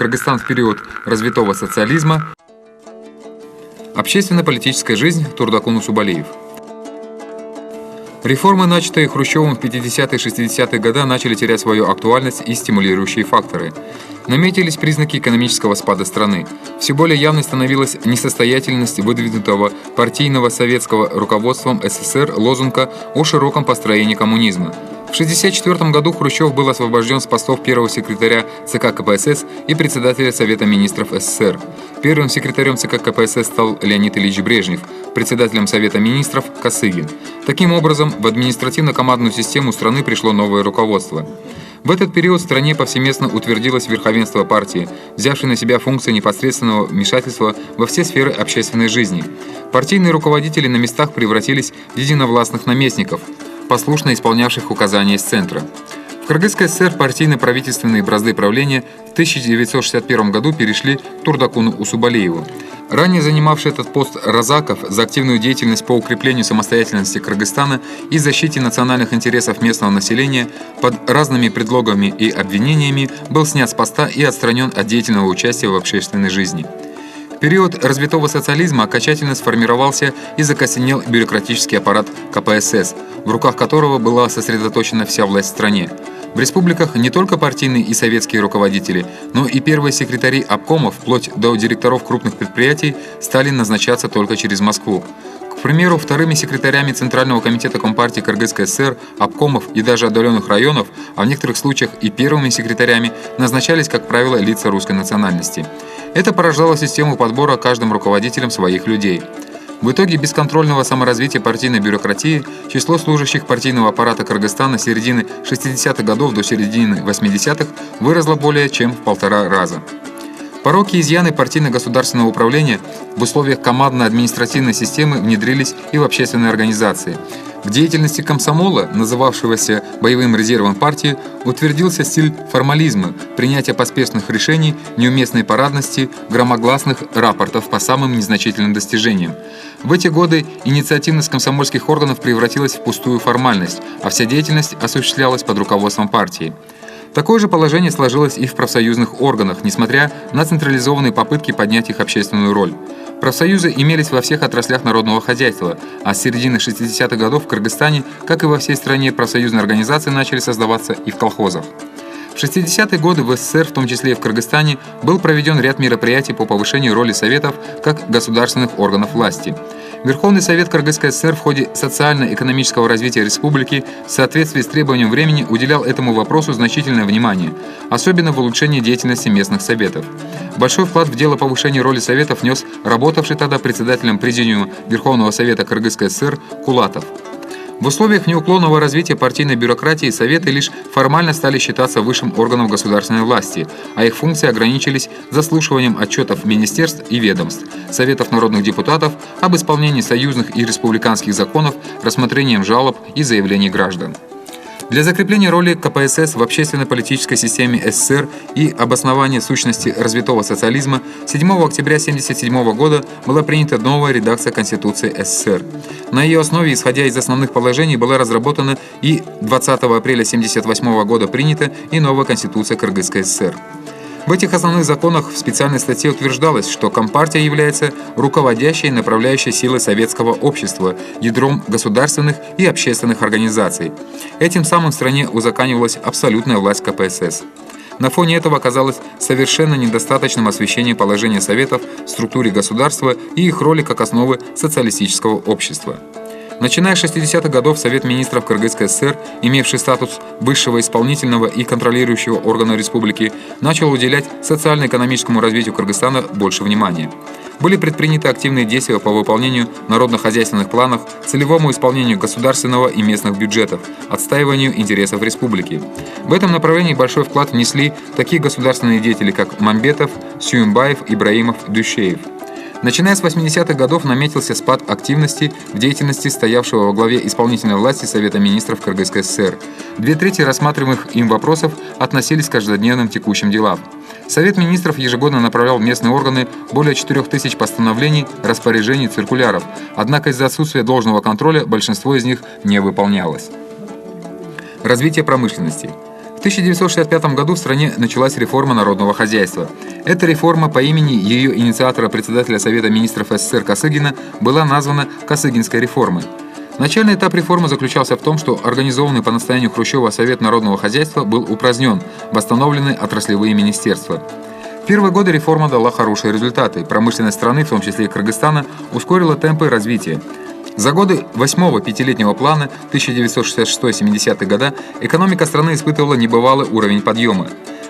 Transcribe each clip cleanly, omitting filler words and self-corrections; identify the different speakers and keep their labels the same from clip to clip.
Speaker 1: Кыргызстан в период развитого социализма. Общественно-политическая жизнь Турдакун Усубалиев. Реформы, начатые Хрущевым в 50-е и 60-е годы, начали терять свою актуальность и стимулирующие факторы. Наметились признаки экономического спада страны. Все более явной становилась несостоятельность выдвинутого партийного советского руководством СССР лозунга о широком построении коммунизма. В 1964 году Хрущев был освобожден с постов первого секретаря ЦК КПСС и председателя Совета министров СССР. Первым секретарем ЦК КПСС стал Леонид Ильич Брежнев, председателем Совета министров – Косыгин. Таким образом, в административно-командную систему страны пришло новое руководство. В этот период в стране повсеместно утвердилось верховенство партии, взявшей на себя функции непосредственного вмешательства во все сферы общественной жизни. Партийные руководители на местах превратились в единовластных наместников, послушно исполнявших указания из центра. В Кыргызской ССР партийно-правительственные бразды правления в 1961 году перешли к Турдакуну Усубалиеву. Ранее занимавший этот пост Разаков за активную деятельность по укреплению самостоятельности Кыргызстана и защите национальных интересов местного населения под разными предлогами и обвинениями был снят с поста и отстранен от деятельного участия в общественной жизни. В период развитого социализма окончательно сформировался и закостенел бюрократический аппарат КПСС, в руках которого была сосредоточена вся власть в стране. В республиках не только партийные и советские руководители, но и первые секретари обкомов, вплоть до директоров крупных предприятий, стали назначаться только через Москву. К примеру, вторыми секретарями Центрального комитета Компартии Кыргызской ССР, обкомов и даже отдаленных районов, а в некоторых случаях и первыми секретарями, назначались, как правило, лица русской национальности. Это порождало систему подбора каждым руководителем своих людей. В итоге бесконтрольного саморазвития партийной бюрократии число служащих партийного аппарата Кыргызстана с середины 60-х годов до середины 80-х выросло более чем в 1,5 раза. Пороки и изъяны партийно-государственного управления в условиях командно-административной системы внедрились и в общественные организации. В деятельности комсомола, называвшегося боевым резервом партии, утвердился стиль формализма, принятия поспешных решений, неуместной парадности, громогласных рапортов по самым незначительным достижениям. В эти годы инициативность комсомольских органов превратилась в пустую формальность, а вся деятельность осуществлялась под руководством партии. Такое же положение сложилось и в профсоюзных органах, несмотря на централизованные попытки поднять их общественную роль. Профсоюзы имелись во всех отраслях народного хозяйства, а с середины 60-х годов в Кыргызстане, как и во всей стране, профсоюзные организации начали создаваться и в колхозах. В 60-е годы в СССР, в том числе и в Кыргызстане, был проведен ряд мероприятий по повышению роли советов как государственных органов власти. Верховный Совет Кыргызской ССР в ходе социально-экономического развития республики в соответствии с требованием времени уделял этому вопросу значительное внимание, особенно в улучшении деятельности местных советов. Большой вклад в дело повышения роли советов внес работавший тогда председателем Президиума Верховного Совета Кыргызской ССР Кулатов. В условиях неуклонного развития партийной бюрократии советы лишь формально стали считаться высшим органом государственной власти, а их функции ограничились заслушиванием отчетов министерств и ведомств, советов народных депутатов об исполнении союзных и республиканских законов, рассмотрением жалоб и заявлений граждан. Для закрепления роли КПСС в общественно-политической системе СССР и обоснования сущности развитого социализма 7 октября 1977 года была принята новая редакция Конституции СССР. На ее основе, исходя из основных положений, была разработана и 20 апреля 1978 года принята и новая Конституция Кыргызской ССР. В этих основных законах в специальной статье утверждалось, что Компартия является руководящей и направляющей силой советского общества, ядром государственных и общественных организаций. Этим самым в стране узаконивалась абсолютная власть КПСС. На фоне этого оказалось совершенно недостаточным освещение положения советов в структуре государства и их роли как основы социалистического общества. Начиная с 60-х годов Совет министров Кыргызской ССР, имевший статус высшего исполнительного и контролирующего органа республики, начал уделять социально-экономическому развитию Кыргызстана больше внимания. Были предприняты активные действия по выполнению народно-хозяйственных планов, целевому исполнению государственного и местных бюджетов, отстаиванию интересов республики. В этом направлении большой вклад внесли такие государственные деятели, как Мамбетов, Сюембаев, Ибраимов, Дющеев. Начиная с 80-х годов наметился спад активности в деятельности стоявшего во главе исполнительной власти Совета министров Кыргызской ССР. 2/3 рассматриваемых им вопросов относились к каждодневным текущим делам. Совет министров ежегодно направлял в местные органы более 4000 постановлений, распоряжений, циркуляров, однако из-за отсутствия должного контроля большинство из них не выполнялось. Развитие промышленности. В 1965 году в стране началась реформа народного хозяйства. Эта реформа по имени ее инициатора, председателя Совета министров СССР Косыгина, была названа Косыгинской реформой. Начальный этап реформы заключался в том, что организованный по настоянию Хрущева Совет народного хозяйства был упразднен, восстановлены отраслевые министерства. В первые годы реформа дала хорошие результаты. Промышленность страны, в том числе и Кыргызстана, ускорила темпы развития. За годы 8-го пятилетнего плана 1966-70 года экономика страны испытывала небывалый уровень подъема.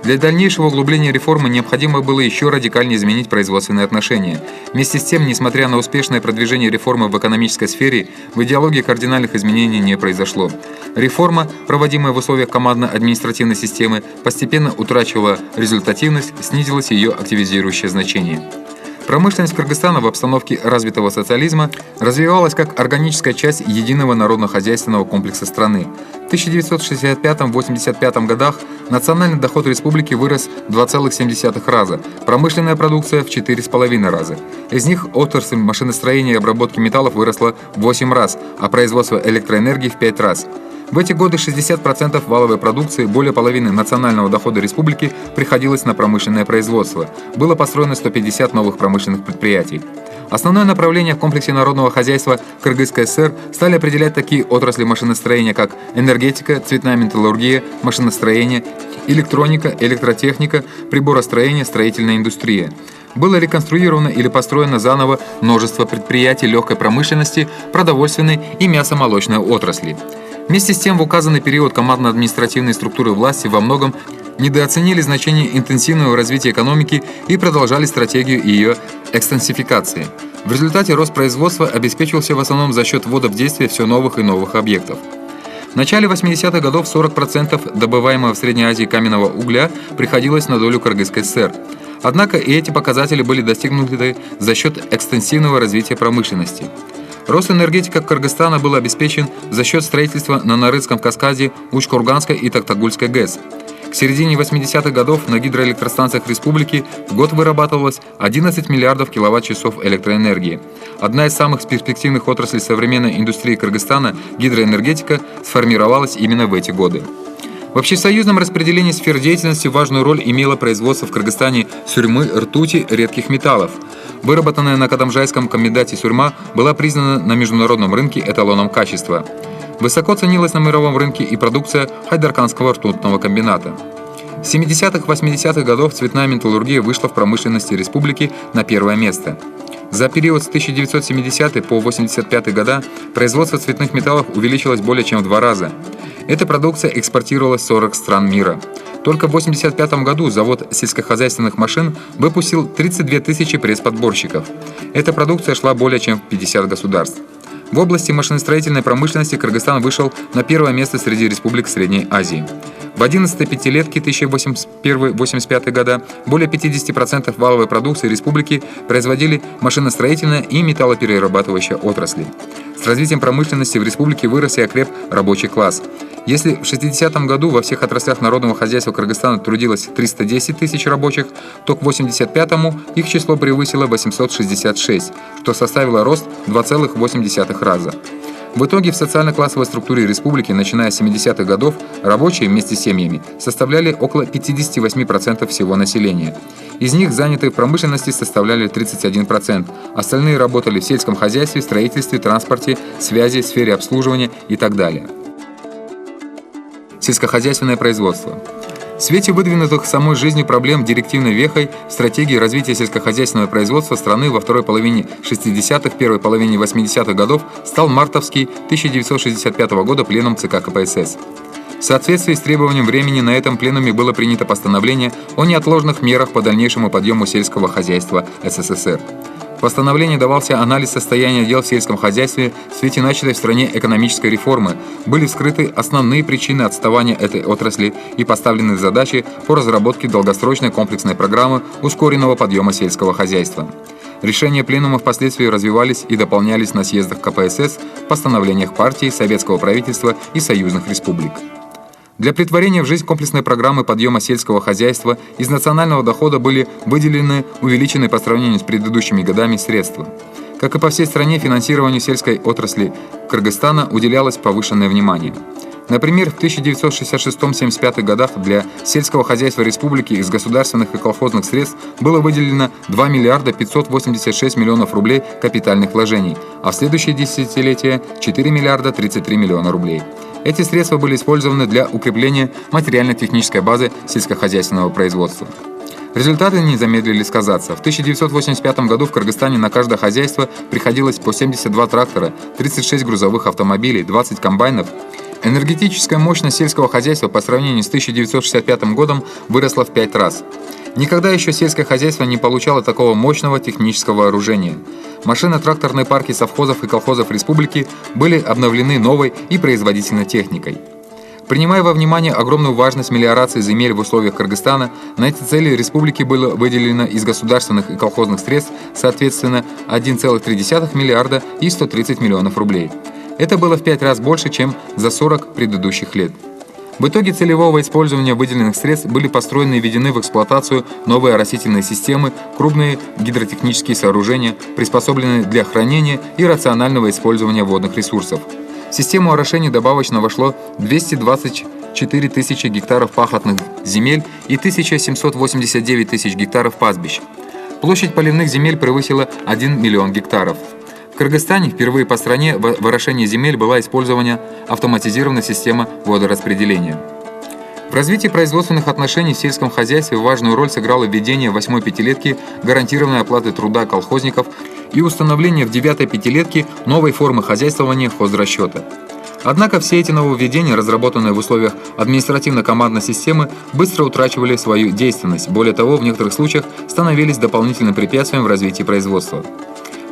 Speaker 1: Для дальнейшего углубления реформы необходимо было еще радикальнее изменить производственные отношения. Вместе с тем, несмотря на успешное продвижение реформы в экономической сфере, в идеологии кардинальных изменений не произошло. Реформа, проводимая в условиях командно-административной системы, постепенно утрачивала результативность, снизилось ее активизирующее значение. Промышленность Кыргызстана в обстановке развитого социализма развивалась как органическая часть единого народно-хозяйственного комплекса страны. В 1965-85 годах национальный доход республики вырос в 2,7 раза, промышленная продукция в 4,5 раза. Из них отрасль машиностроения и обработки металлов выросла в 8 раз, а производство электроэнергии в 5 раз. В эти годы 60% валовой продукции, более половины национального дохода республики, приходилось на промышленное производство. Было построено 150 новых промышленных предприятий. Основное направление в комплексе народного хозяйства Кыргызской ССР стали определять такие отрасли машиностроения, как энергетика, цветная металлургия, машиностроение, электроника, электротехника, приборостроение, строительная индустрия. Было реконструировано или построено заново множество предприятий легкой промышленности, продовольственной и мясомолочной отрасли. Вместе с тем, в указанный период командно-административные структуры власти во многом недооценили значение интенсивного развития экономики и продолжали стратегию ее экстенсификации. В результате рост производства обеспечивался в основном за счет ввода в действие все новых и новых объектов. В начале 80-х годов 40% добываемого в Средней Азии каменного угля приходилось на долю Кыргызской ССР. Однако и эти показатели были достигнуты за счет экстенсивного развития промышленности. Рост энергетики Кыргызстана был обеспечен за счет строительства на Нарыцком каскаде, Уч-Курганской и Токтагульской ГЭС. К середине 80-х годов на гидроэлектростанциях республики в год вырабатывалось 11 миллиардов киловатт-часов электроэнергии. Одна из самых перспективных отраслей современной индустрии Кыргызстана, гидроэнергетика, сформировалась именно в эти годы. В общесоюзном распределении сфер деятельности важную роль имело производство в Кыргызстане сюрьмы, ртути, редких металлов. Выработанная на Кадамжайском комбинате сюрьма была признана на международном рынке эталоном качества. Высоко ценилась на мировом рынке и продукция Хайдарканского ртутного комбината. В 70-80-х годах цветная металлургия вышла в промышленности республики на первое место. За период с 1970 по 1985 года производство цветных металлов увеличилось более чем в 2 раза. Эта продукция экспортировалась в 40 стран мира. Только в 1985 году завод сельскохозяйственных машин выпустил 32 тысячи пресс-подборщиков. Эта продукция шла более чем в 50 государств. В области машиностроительной промышленности Кыргызстан вышел на первое место среди республик Средней Азии. В 11-й пятилетке 1981-1985 года более 50% валовой продукции республики производили машиностроительная и металлоперерабатывающая отрасли. С развитием промышленности в республике вырос и окреп рабочий класс. Если в 60-м году во всех отраслях народного хозяйства Кыргызстана трудилось 310 тысяч рабочих, то к 85-му их число превысило 866, что составило рост в 2,8 раза. В итоге в социально-классовой структуре республики, начиная с 70-х годов, рабочие вместе с семьями составляли около 58% всего населения. Из них занятые в промышленности составляли 31%, остальные работали в сельском хозяйстве, строительстве, транспорте, связи, сфере обслуживания и так далее. Сельскохозяйственное производство. В свете выдвинутых самой жизнью проблем директивной вехой стратегии развития сельскохозяйственного производства страны во второй половине 60-х, первой половине 80-х годов стал мартовский 1965 года пленум ЦК КПСС. В соответствии с требованием времени на этом пленуме было принято постановление о неотложных мерах по дальнейшему подъему сельского хозяйства СССР. В постановлении давался анализ состояния дел в сельском хозяйстве в свете начатой в стране экономической реформы, были вскрыты основные причины отставания этой отрасли и поставлены задачи по разработке долгосрочной комплексной программы ускоренного подъема сельского хозяйства. Решения пленума впоследствии развивались и дополнялись на съездах КПСС, постановлениях партии, советского правительства и союзных республик. Для претворения в жизнь комплексной программы подъема сельского хозяйства из национального дохода были выделены увеличенные по сравнению с предыдущими годами средства. Как и по всей стране, финансированию сельской отрасли Кыргызстана уделялось повышенное внимание. Например, в 1966-75 годах для сельского хозяйства республики из государственных и колхозных средств было выделено 2 миллиарда 586 миллионов рублей капитальных вложений, а в следующее десятилетие 4 миллиарда 33 миллиона рублей. Эти средства были использованы для укрепления материально-технической базы сельскохозяйственного производства. Результаты не замедлили сказаться. В 1985 году в Кыргызстане на каждое хозяйство приходилось по 72 трактора, 36 грузовых автомобилей, 20 комбайнов. Энергетическая мощность сельского хозяйства по сравнению с 1965 годом выросла в 5 раз. Никогда еще сельское хозяйство не получало такого мощного технического вооружения. Машино-тракторные парки совхозов и колхозов республики были обновлены новой и производительной техникой. Принимая во внимание огромную важность мелиорации земель в условиях Кыргызстана, на эти цели республики было выделено из государственных и колхозных средств, соответственно, 1,3 миллиарда и 130 миллионов рублей. Это было в 5 раз больше, чем за 40 предыдущих лет. В итоге целевого использования выделенных средств были построены и введены в эксплуатацию новые оросительные системы, крупные гидротехнические сооружения, приспособленные для хранения и рационального использования водных ресурсов. В систему орошения добавочно вошло 224 тысячи гектаров пахотных земель и 1789 тысяч гектаров пастбищ. Площадь поливных земель превысила 1 миллион гектаров. В Кыргызстане впервые по стране в орошении земель была использована автоматизированная система водораспределения. В развитии производственных отношений в сельском хозяйстве важную роль сыграло введение 8-й пятилетки гарантированной оплаты труда колхозников и установление в 9-й пятилетке новой формы хозяйствования хозрасчета. Однако все эти нововведения, разработанные в условиях административно-командной системы, быстро утрачивали свою действенность. Более того, в некоторых случаях становились дополнительным препятствием в развитии производства.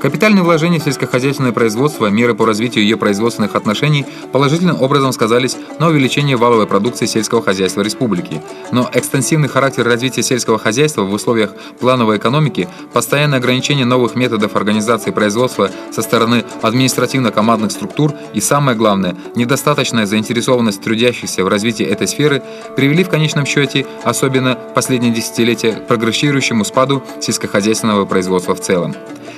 Speaker 1: Капитальные вложения в сельскохозяйственное производство, меры по развитию ее производственных отношений положительным образом сказались на увеличении валовой продукции сельского хозяйства республики. Но экстенсивный характер развития сельского хозяйства в условиях плановой экономики, постоянное ограничение новых методов организации производства со стороны административно-командных структур и, самое главное, недостаточная заинтересованность трудящихся в развитии этой сферы привели в конечном счете, особенно в последние десятилетия, к прогрессирующему спаду сельскохозяйственного производства в целом.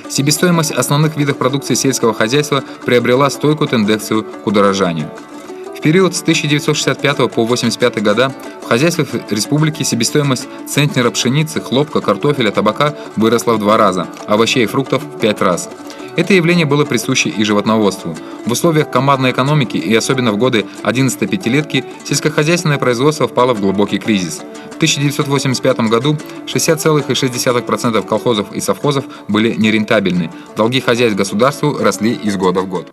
Speaker 1: Себестоимость основных видов продукции сельского хозяйства приобрела стойкую тенденцию к удорожанию. В период с 1965 по 1985 года в хозяйствах республики себестоимость центнера пшеницы, хлопка, картофеля, табака выросла в 2 раза, овощей и фруктов в 5 раз. Это явление было присуще и животноводству. В условиях командной экономики и особенно в годы 11-й пятилетки сельскохозяйственное производство впало в глубокий кризис. В 1985 году 60,6% колхозов и совхозов были нерентабельны. Долги хозяйств государству росли из года в год.